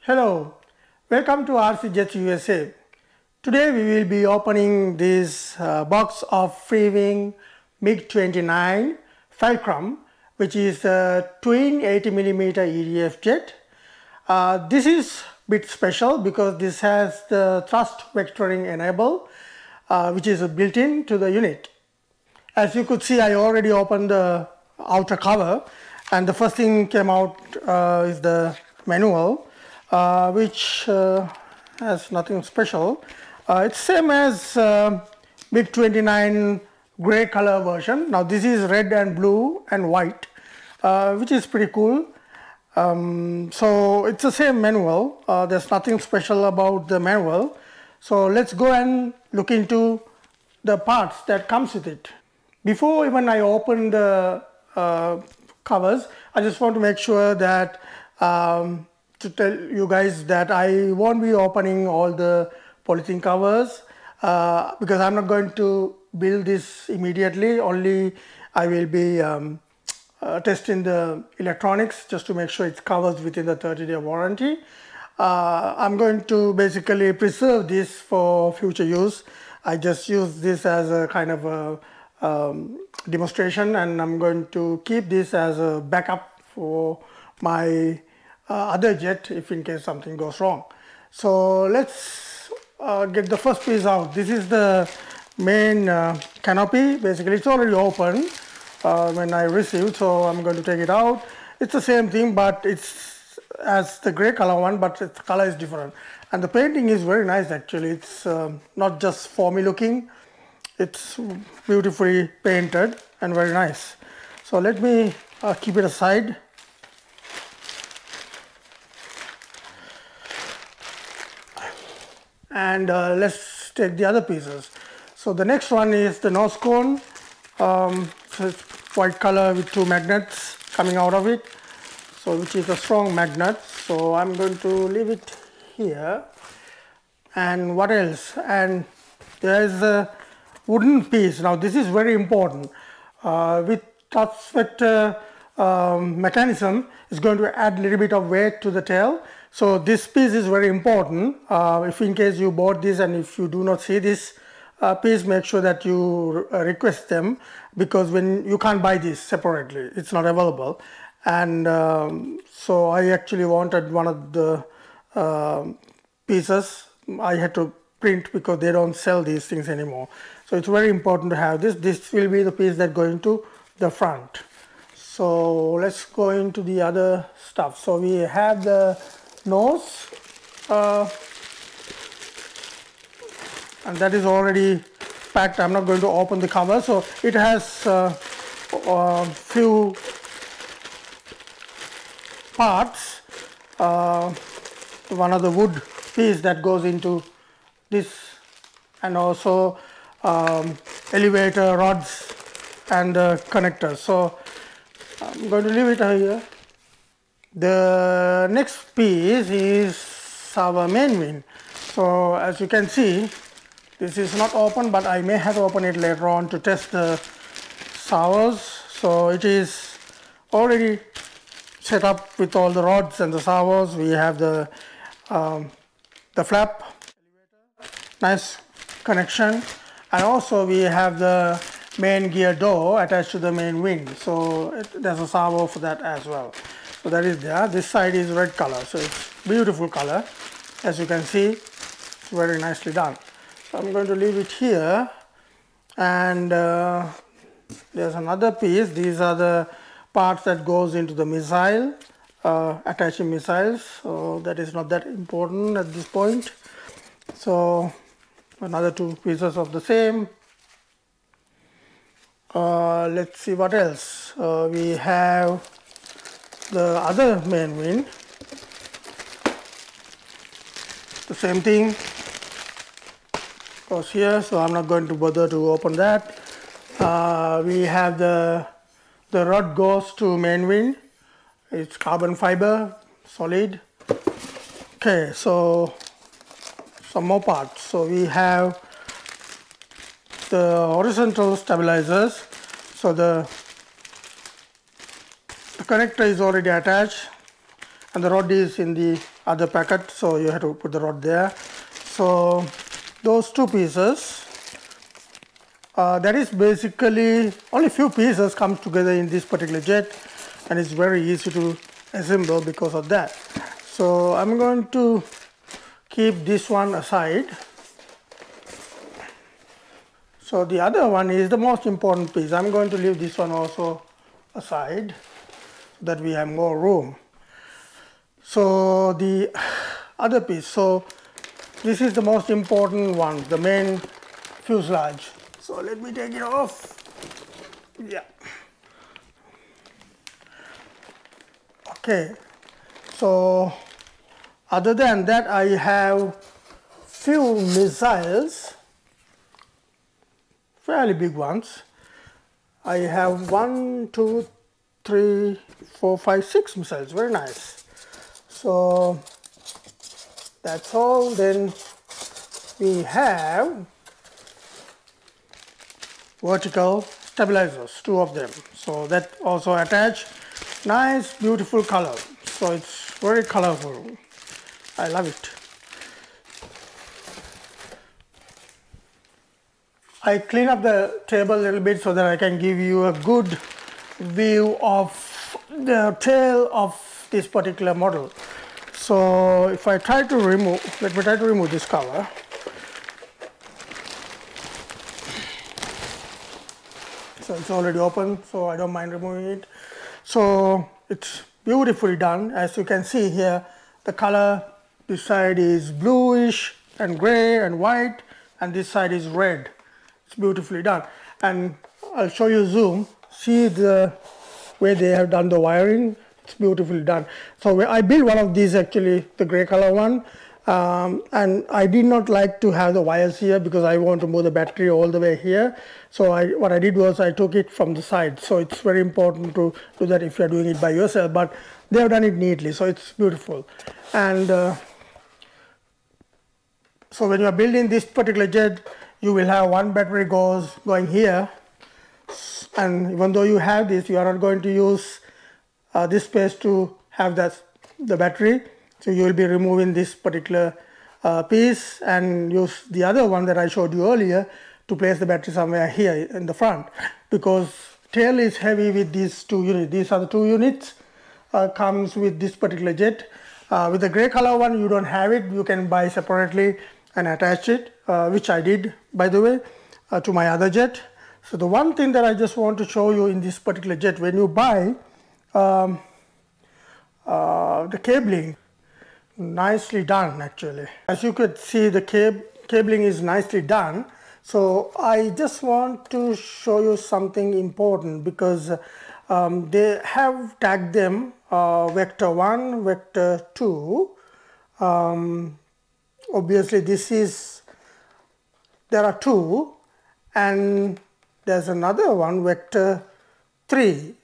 Hello, welcome to RCJetsUSA. Today we will be opening this box of free-wing MiG-29 Fulcrum, which is a twin 80mm EDF jet. This is a bit special because this has the thrust vectoring enable, which is built in to the unit. As you could see, I already opened the outer cover, and the first thing came out is the manual, which has nothing special. It's same as MiG-29 gray color version. Now this is red and blue and white, which is pretty cool. So it's the same manual. There's nothing special about the manual. So let's go and look into the parts that comes with it. Before even I open the covers, I just want to make sure that to tell you guys that I won't be opening all the polythene covers because I'm not going to build this immediately. Only I will be testing the electronics just to make sure it covers within the 30-day warranty. I'm going to basically preserve this for future use. I just use this as a kind of a demonstration, and I'm going to keep this as a backup for my other jet if in case something goes wrong. So let's get the first piece out. This is the main canopy. Basically it's already open when I received, so I'm going to take it out. It's the same thing, but it's as the gray color one, but its color is different, and the painting is very nice actually. It's not just foamy looking, it's beautifully painted and very nice. So let me keep it aside. And let's take the other pieces. So the next one is the nose cone. So it's white color with two magnets coming out of it, so which is a strong magnet. So I'm going to leave it here. And what else? And there is a wooden piece. Now this is very important. With thrust vector mechanism, it's going to add a little bit of weight to the tail. So this piece is very important. If in case you bought this and if you do not see this piece, make sure that you request them, because when you can't buy this separately, it's not available. And so I actually wanted one of the pieces. I had to print because they don't sell these things anymore. So it's very important to have this. This will be the piece that goes into the front. So let's go into the other stuff. So we have the nose, and that is already packed. I'm not going to open the cover. So it has a few parts. One of the wood piece that goes into this, and also elevator rods and connectors. So I'm going to leave it here. The next piece is our main wing. So as you can see, this is not open, but I may have to open it later on to test the servos. So it is already set up with all the rods and the servos. We have the flap, nice connection, and also we have the main gear door attached to the main wing. So there's a servo for that as well. So that is there. This side is red color, so it's beautiful color. As you can see, it's very nicely done. So I'm going to leave it here, and there's another piece. These are the parts that goes into the missile, attaching missiles. So that is not that important at this point. So another two pieces of the same. Let's see what else. We have the other main wing. The same thing goes here, so I'm not going to bother to open that. We have the rod goes to main wing. It's carbon fiber, solid. Okay, so some more parts. So we have the horizontal stabilizers. So the connector is already attached, and the rod is in the other packet, so you have to put the rod there. So those two pieces, that is basically only few pieces come together in this particular jet, and it's very easy to assemble because of that. So I'm going to keep this one aside. So the other one is the most important piece. I'm going to leave this one also aside so that we have more room. So the other piece, so this is the most important one, the main fuselage. So let me take it off. Yeah. Okay. So other than that, I have few missiles, fairly big ones. I have 1, 2, 3, 4, 5, 6 missiles, very nice. So that's all. Then we have vertical stabilizers, 2 of them. So that also attach, nice beautiful color. So it's very colorful. I love it. I clean up the table a little bit so that I can give you a good view of the tail of this particular model. So if I try to remove, let me try to remove this cover. So it's already open, so I don't mind removing it. So it's beautifully done. As you can see here, the color, this side is bluish and gray and white, and this side is red. It's beautifully done. And I'll show you zoom. See the way they have done the wiring. It's beautifully done. So I built one of these, actually, the gray color one. And I did not like to have the wires here because I want to move the battery all the way here. So what I did was I took it from the side. So it's very important to do that if you're doing it by yourself. But they have done it neatly, so it's beautiful. And so when you are building this particular jet, you will have one battery going here. And even though you have this, you are not going to use this space to have the battery. So you will be removing this particular piece and use the other one that I showed you earlier to place the battery somewhere here in the front, because tail is heavy with these 2 units. These are the 2 units comes with this particular jet. With the gray color one, you don't have it. You can buy separately and attach it, which I did, by the way, to my other jet. So the one thing that I just want to show you in this particular jet, when you buy the cabling, nicely done actually. As you could see, the cabling is nicely done. So I just want to show you something important, because they have tagged them vector 1, vector 2. Obviously there are 2, and there's another one, vector 3,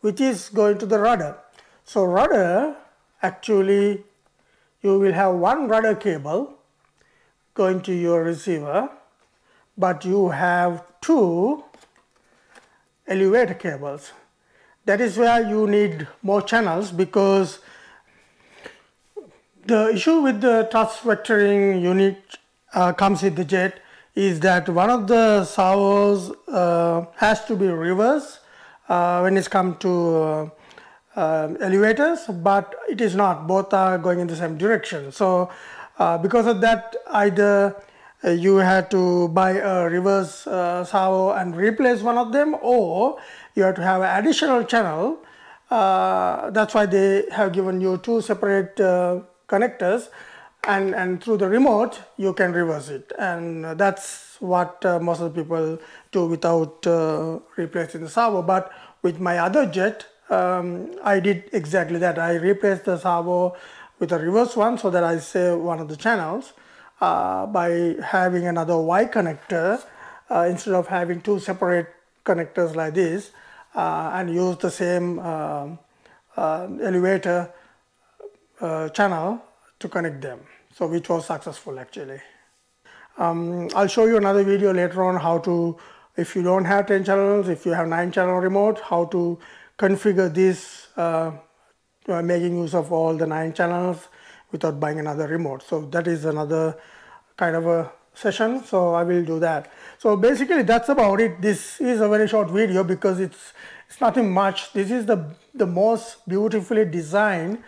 which is going to the rudder. So rudder, actually, you will have one rudder cable going to your receiver, but you have 2 elevator cables. That is where you need more channels, because the issue with the thrust vectoring unit comes with the jet is that one of the servos has to be reversed when it's come to elevators, but it is not. Both are going in the same direction. So because of that, either you had to buy a reverse servo and replace one of them, or you have to have an additional channel. That's why they have given you 2 separate connectors, and through the remote you can reverse it, and that's what most of the people do without replacing the servo. But with my other jet, I did exactly that. I replaced the servo with a reverse one so that I save one of the channels by having another Y connector instead of having 2 separate connectors like this, and use the same elevator channel to connect them. So which was successful actually. I'll show you another video later on how to, if you don't have 10 channels, if you have 9 channel remote, how to configure this making use of all the 9 channels without buying another remote. So that is another kind of a session, so I will do that. So basically that's about it. This is a very short video because it's nothing much. This is the most beautifully designed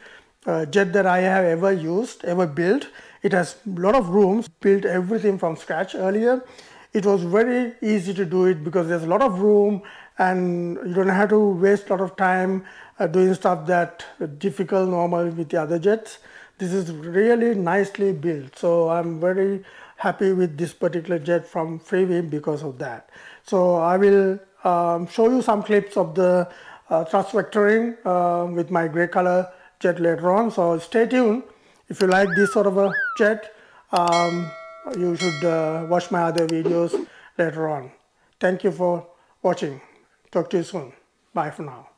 jet that I have ever used, ever built. It has a lot of rooms, built everything from scratch. Earlier it was very easy to do it because there's a lot of room and you don't have to waste a lot of time doing stuff that difficult normal with the other jets. This is really nicely built, so I'm very happy with this particular jet from Freewing because of that. So I will show you some clips of the thrust vectoring with my gray color jet later on, so stay tuned. If you like this sort of a jet, you should watch my other videos later on. Thank you for watching. Talk to you soon. Bye for now.